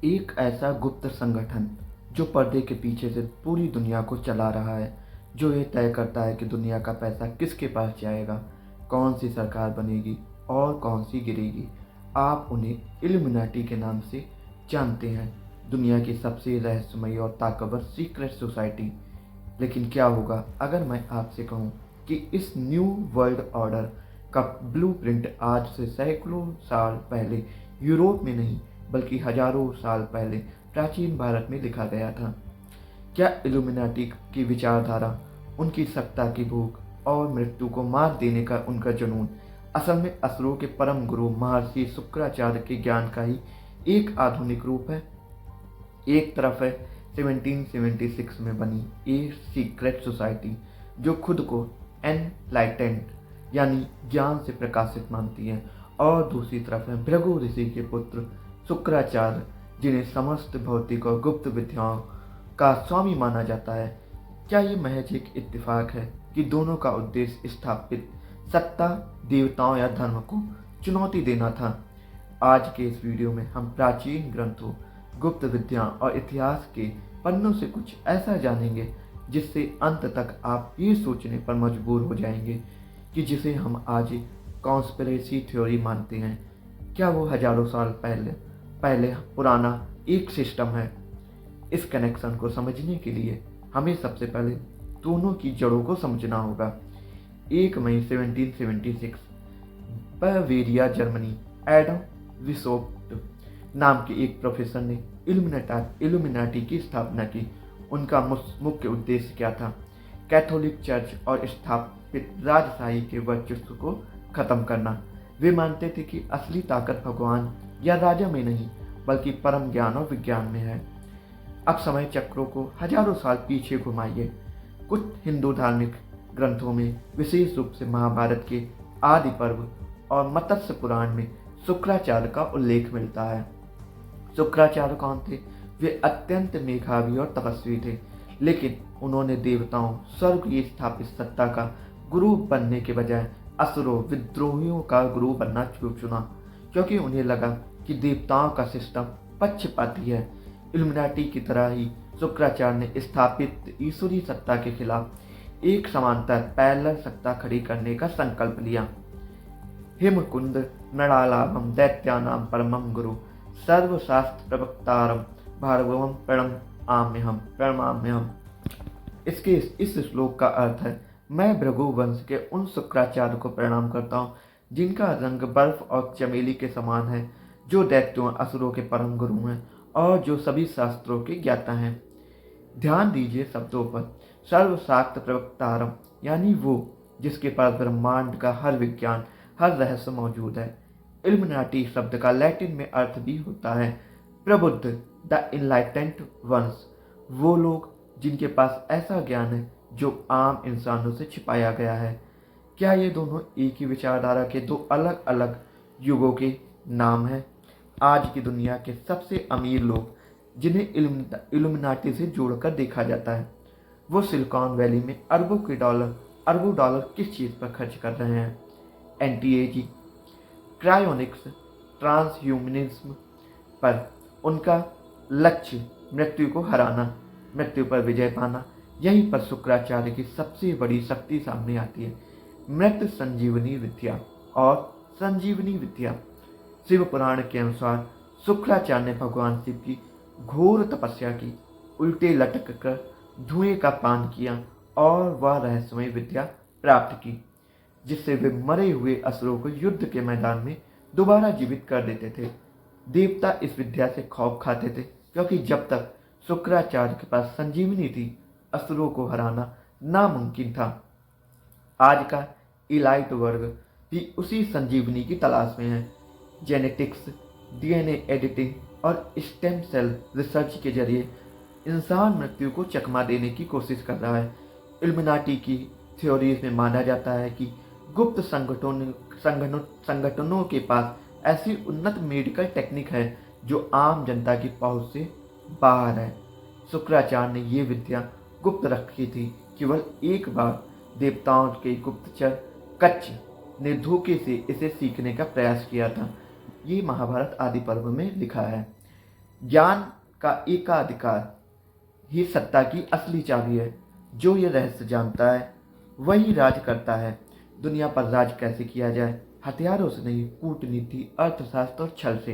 एक ऐसा गुप्त संगठन जो पर्दे के पीछे से पूरी दुनिया को चला रहा है, जो ये तय करता है कि दुनिया का पैसा किसके पास जाएगा, कौन सी सरकार बनेगी और कौन सी गिरेगी। आप उन्हें इल्यूमिनाटी के नाम से जानते हैं, दुनिया की सबसे रहस्यमयी और ताकतवर सीक्रेट सोसाइटी। लेकिन क्या होगा अगर मैं आपसे कहूँ कि इस न्यू वर्ल्ड ऑर्डर का ब्लूप्रिंट आज से सैकड़ों साल पहले यूरोप में नहीं बल्कि हजारों साल पहले प्राचीन भारत में लिखा गया था। क्या इल्यूमिनाटी की विचारधारा, उनकी सत्ता की भूख और मृत्यु को मात देने का उनका जुनून असल में असुरों के परम गुरु महर्षि शुक्राचार्य के ज्ञान का ही एक आधुनिक रूप है? एक तरफ है 1776 में बनी एक सीक्रेट सोसाइटी जो खुद को एनलाइटेंड यानी ज्ञान से प्रकाशित मानती है, और दूसरी तरफ है भृगु ऋषि के पुत्र शुक्राचार्य जिन्हें समस्त भौतिक और गुप्त विद्याओं का स्वामी माना जाता है। क्या ये महज एक इत्तेफाक है कि दोनों का उद्देश्य स्थापित सत्ता, देवताओं या धर्म को चुनौती देना था? आज के इस वीडियो में हम प्राचीन ग्रंथों, गुप्त विद्या और इतिहास के पन्नों से कुछ ऐसा जानेंगे जिससे अंत तक आप ये सोचने पर मजबूर हो जाएंगे कि जिसे हम आज कॉन्स्पिरेसी थ्योरी मानते हैं, क्या वो हजारों साल पहले पहले पुराना एक सिस्टम है। इस कनेक्शन को समझने के लिए हमें सबसे पहले दोनों की जड़ों को समझना होगा। 1 मई 1776 बावेरिया जर्मनी एडम विसोप्ट नाम के एक प्रोफेसर ने इल्यूमिनाटी की स्थापना की। उनका मुख्य उद्देश्य क्या था? कैथोलिक चर्च और स्थापित राजशाही के वर्चस्व को खत्म करना। वे मानते थे कि असली ताकत भगवान या राजा में नहीं बल्कि परम ज्ञान और विज्ञान में है। अब समय चक्रों को हजारों साल पीछे घुमाइए। कुछ हिंदू धार्मिक ग्रंथों में, विशेष रूप से महाभारत के आदि पर्व और मत्स्य पुराण में शुक्राचार्य का उल्लेख मिलता है। शुक्राचार्य कौन थे? वे अत्यंत मेधावी और तपस्वी थे, लेकिन उन्होंने देवताओं, स्वर्ग की स्थापित सत्ता का गुरु बनने के बजाय असुरों, विद्रोहियों का गुरु बनना चुना, क्योंकि उन्हें लगा कि देवताओं का सिस्टम पक्षपाती है। इल्यूमिनाटी की तरह ही शुक्राचार्य ने स्थापित ईश्वरी सत्ता के खिलाफ एक समांतर पैरेलल सत्ता खड़ी करने का संकल्प लिया। हिमकुंद नड़ालाभम दैत्यानाम परमम गुरु सर्वशास्त्र प्रवक्तारम भार्गवम प्रणमाम्यहम। इसके इस श्लोक का अर्थ है, मैं भृगु वंश के उन शुक्राचार्य को प्रणाम करता हूँ जिनका रंग बर्फ और चमेली के समान है, जो दैत्यों असुरों के परम गुरु हैं और जो सभी शास्त्रों के ज्ञाता हैं। ध्यान दीजिए शब्दों पर। सर्वशास्त्र प्रवक्तारम यानी वो जिसके पास ब्रह्मांड का हर विज्ञान, हर रहस्य मौजूद है। इल्यूमिनाटी शब्द का लैटिन में अर्थ भी होता है प्रबुद्ध, द इनलाइटेंड वंस, वो लोग जिनके पास ऐसा ज्ञान है जो आम इंसानों से छिपाया गया है। क्या ये दोनों एक ही विचारधारा के दो अलग अलग युगों के नाम हैं? आज की दुनिया के सबसे अमीर लोग जिन्हें इल्यूमिनाटी से जोड़कर देखा जाता है, वो सिलिकॉन वैली में अरबों डॉलर किस चीज़ पर खर्च कर रहे हैं? एंटी एजिंग, क्रायोनिक्स, ट्रांसह्यूमनिज्म पर। उनका लक्ष्य मृत्यु को हराना, मृत्यु पर विजय पाना। यहीं पर शुक्राचार्य की सबसे बड़ी शक्ति सामने आती है, मृत संजीवनी विद्या और संजीवनी विद्या। शिव पुराण के अनुसार शुक्राचार्य ने भगवान शिव की घोर तपस्या की, उल्टे लटक कर धुएं का पान किया और वह रहस्यमय विद्या प्राप्त की जिससे वे मरे हुए असुरों को युद्ध के मैदान में दोबारा जीवित कर देते थे। देवता इस विद्या से खौफ खाते थे, क्योंकि जब तक शुक्राचार्य के पास संजीवनी थी, असुरों को हराना नामुमकिन था। आज का इलाइट वर्ग भी उसी संजीवनी की तलाश में है। जेनेटिक्स, डीएनए एडिटिंग और स्टेम सेल रिसर्च के जरिए इंसान मृत्यु को चकमा देने की कोशिश कर रहा है। इल्यूमिनाटी की थ्योरीज में माना जाता है कि गुप्त संगठनों के पास ऐसी उन्नत मेडिकल टेक्निक है जो आम जनता की पहुंच से बाहर है। शुक्राचार्य ने ये विद्या गुप्त रखी थी। केवल एक बार देवताओं के गुप्तचर कच्छ ने धोखे से इसे सीखने का प्रयास किया था। ये महाभारत आदि पर्व में लिखा है। ज्ञान का एकाधिकार ही सत्ता की असली चाबी है। जो ये रहस्य जानता है वही राज करता है। दुनिया पर राज कैसे किया जाए? हथियारों से नहीं, कूटनीति, अर्थशास्त्र और छल से।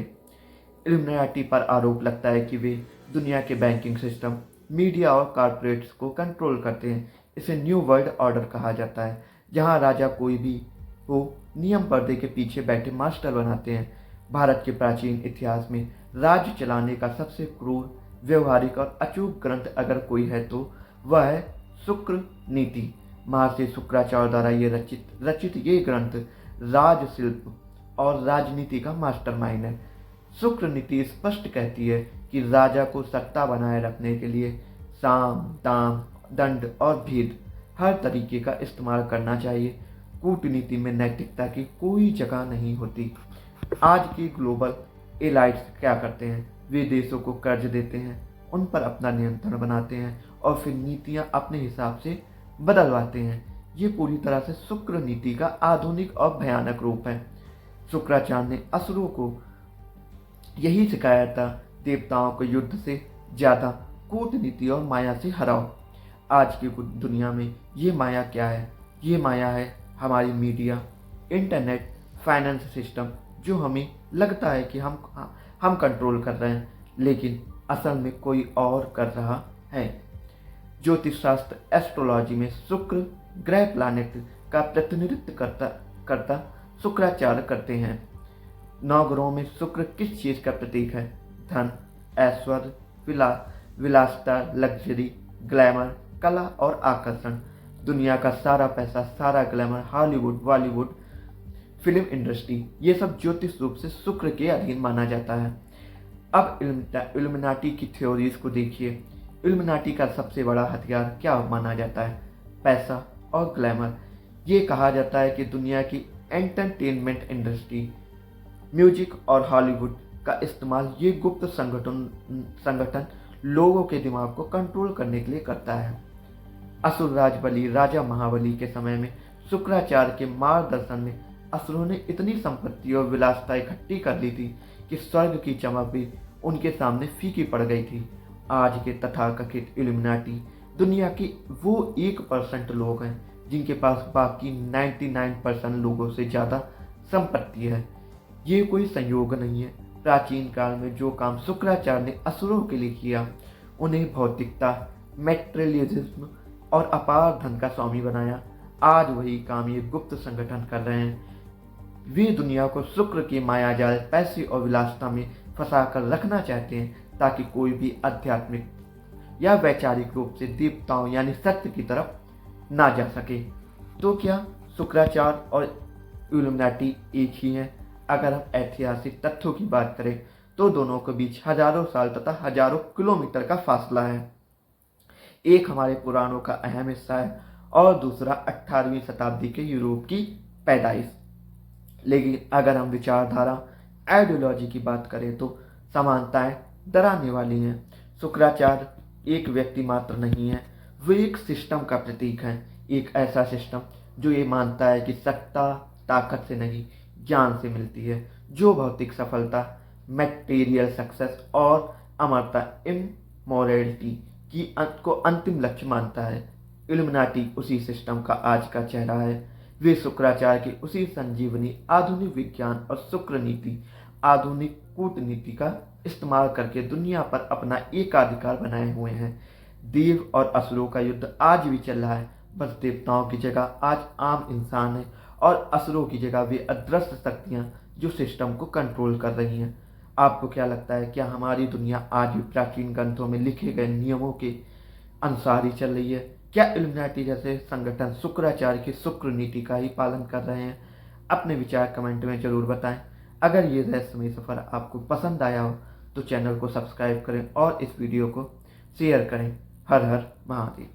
इल्यूमिनाटी पर आरोप लगता है कि वे दुनिया के बैंकिंग सिस्टम, मीडिया और कॉरपोरेट्स को कंट्रोल करते हैं। इसे न्यू वर्ल्ड ऑर्डर कहा जाता है, जहां राजा कोई भी हो नियम पर्दे के पीछे बैठे मास्टर बनाते हैं। भारत के प्राचीन इतिहास में राज्य चलाने का सबसे क्रूर, व्यवहारिक और अचूक ग्रंथ अगर कोई है तो वह है शुक्र नीति। महर्षि शुक्राचार्य द्वारा ये रचित ये ग्रंथ राजशिल्प और राजनीति का मास्टरमाइंड है। शुक्र नीति स्पष्ट कहती है कि राजा को सत्ता बनाए रखने के लिए साम, दाम, दंड और भेद हर तरीके का इस्तेमाल करना चाहिए। कूटनीति में नैतिकता की कोई जगह नहीं होती। आज के ग्लोबल एलाइट्स क्या करते हैं? वे देशों को कर्ज देते हैं, उन पर अपना नियंत्रण बनाते हैं और फिर नीतियां अपने हिसाब से बदलवाते हैं। ये पूरी तरह से शुक्र नीति का आधुनिक और भयानक रूप है। शुक्राचार्य ने असुरों को यही सिखाया था, देवताओं को युद्ध से ज्यादा कूटनीति और माया से हराओ। आज की दुनिया में ये माया क्या है? ये माया है हमारी मीडिया, इंटरनेट, फाइनेंस सिस्टम, जो हमें लगता है कि हम कंट्रोल कर रहे हैं, लेकिन असल में कोई और कर रहा है। ज्योतिष शास्त्र, एस्ट्रोलॉजी में शुक्र ग्रह प्लैनेट का प्रतिनिधित्व करता शुक्राचार्य करते हैं। 9 ग्रहों में शुक्र किस चीज का प्रतीक है? धन, ऐश्वर्य, विलासिता, लग्जरी, ग्लैमर, कला और आकर्षण। दुनिया का सारा पैसा, सारा glamour, Hollywood, Bollywood, film industry, ये सब ज्योतिष रूप से शुक्र के अधीन माना जाता है। अब इल्यूमिनाटी की थ्योरीज को देखिए। इल्यूमिनाटी का सबसे बड़ा हथियार क्या माना जाता है? पैसा और ग्लैमर। ये कहा जाता है कि दुनिया की एंटरटेनमेंट इंडस्ट्री, म्यूजिक और हॉलीवुड का इस्तेमाल ये गुप्त संगठन लोगों के दिमाग को कंट्रोल करने के लिए करता है। असुर राज बलि, राजा महाबली के समय में शुक्राचार्य के मार्गदर्शन में असुरों ने इतनी संपत्ति और विलासिता इकट्ठी कर ली थी कि स्वर्ग की चमक भी उनके सामने फीकी पड़ गई थी। आज के तथाकथित इल्यूमिनाटी दुनिया के वो 1% लोग हैं जिनके पास बाकी 99% लोगों से ज़्यादा संपत्ति है। ये कोई संयोग नहीं है। प्राचीन काल में जो काम शुक्राचार्य ने असुरों के लिए किया, उन्हें भौतिकता, मेटेरियलिज्म और अपार धन का स्वामी बनाया, आज वही काम ये गुप्त संगठन कर रहे हैं। वे दुनिया को शुक्र के मायाजाल, पैसे और विलासिता में फंसा कर रखना चाहते हैं ताकि कोई भी आध्यात्मिक या वैचारिक रूप से देवताओं यानी सत्य की तरफ ना जा सके। तो क्या शुक्राचार्य और इल्यूमिनाटी एक ही हैं? अगर हम ऐतिहासिक तथ्यों की बात करें तो दोनों के बीच हजारों साल तथा हजारों किलोमीटर का फासला है। एक हमारे पुराणों का अहम हिस्सा है और दूसरा 18वीं शताब्दी के यूरोप की पैदाइश। लेकिन अगर हम विचारधारा, आइडियोलॉजी की बात करें तो समानताएं डराने वाली हैं। शुक्राचार्य एक व्यक्ति मात्र नहीं है, वे एक सिस्टम का प्रतीक हैं। एक ऐसा सिस्टम जो ये मानता है कि सत्ता ताकत से नहीं, ज्ञान से मिलती है, जो भौतिक सफलता, मैटेरियल सक्सेस और अमरता, इमोरलिटी को अंतिम लक्ष्य मानता है। इल्यूमिनाटी उसी सिस्टम का आज का चेहरा है। वे शुक्राचार्य की उसी संजीवनी, आधुनिक विज्ञान और शुक्र नीति, आधुनिक कूटनीति का इस्तेमाल करके दुनिया पर अपना एकाधिकार बनाए हुए हैं। देव और असुरों का युद्ध आज भी चल रहा है, बस देवताओं की जगह आज आम इंसान है और असुरों की जगह वे अदृश्य शक्तियां जो सिस्टम को कंट्रोल कर रही हैं। आपको क्या लगता है, क्या हमारी दुनिया आज भी प्राचीन ग्रंथों में लिखे गए नियमों के अनुसार ही चल रही है? क्या इल्यूमिनाटी जैसे संगठन शुक्राचार्य की शुक्र नीति का ही पालन कर रहे हैं? अपने विचार कमेंट में जरूर बताएं। अगर ये रहस्यमय सफर आपको पसंद आया हो तो चैनल को सब्सक्राइब करें और इस वीडियो को शेयर करें। हर हर महादेव।